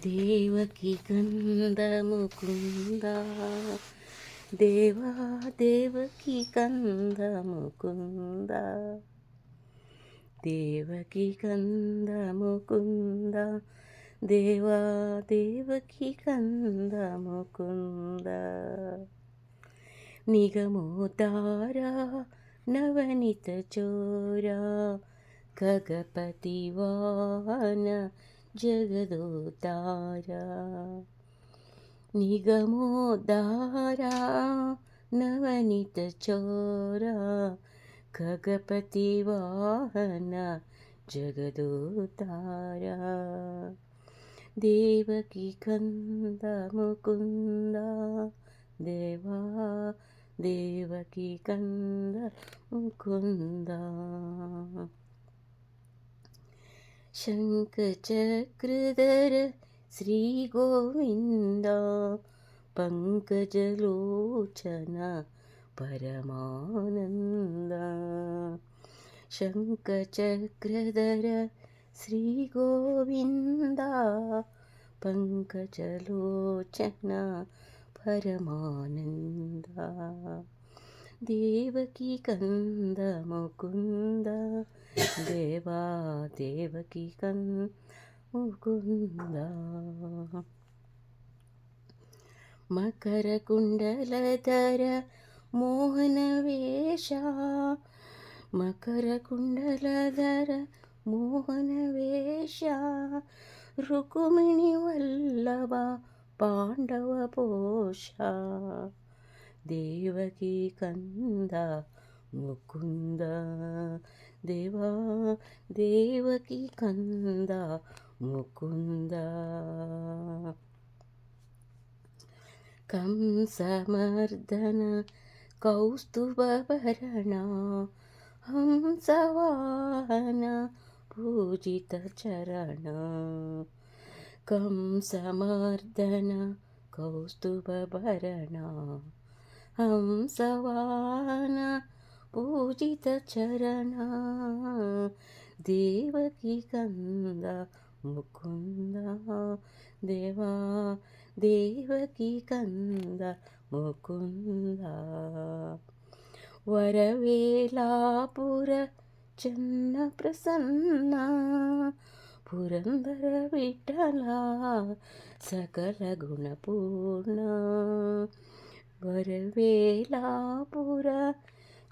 దేవకి కందముకుంద దేవా దేవకి కందముకుంద దేవకి కందముకుంద దేవా దేవకి కందముకుంద నిగమోదారా నవనిత చోరా ఖగపతి వాహన జగదోతారా నిగమోదారా నవనిత చోరా ఖగపతి వాహన జగదోతారా దేవకి కంద ముకుంద దేవా దేవకి కంద ముకుంద శంఖచక్రధర శ్రీ గోవింద పంకజలోచన పరమానంద శంఖచక్రధర శ్రీ గోవింద పంకజలోచన పరమానంద దేవకి కంద ముకుంద దేవా దేవకి కంద ముకుంద మకర కుండలధర మోహన వేష మకర కుండలధర మోహన వేష రుకుమిణి వల్లభ పాండవ పోష దేవకి కంద ముకుంద దేవా దేవకి కంద ముకుంద కంసమర్దన కౌస్తుభభరణ హంసవాహన పూజిత చరణ కంసమర్దన కౌస్తుభభరణ హంసవాహన పూజిత చరణ దేవకి కంద ముకుంద దేవా దేవకి కంద ముకుంద వరవేలాపుర చెన్న ప్రసన్న పురందర విఠల సకల గుణపూర్ణ వరవేలాపుర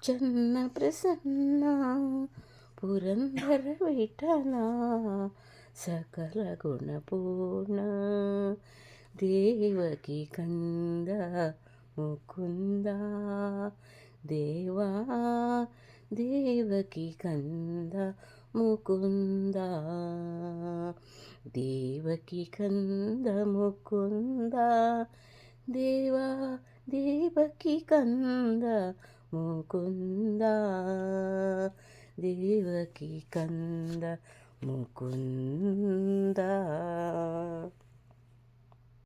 చెన్న ప్రసన్న పురందర విఠల సకల గుణపూర్ణ దేవకి కంద ముకుంద దేవా దేవకి కంద ముకుంద దేవకి కంద ముకుంద దేవా దేవకి కంద ముకుంద దేవకి కంద ముకుంద.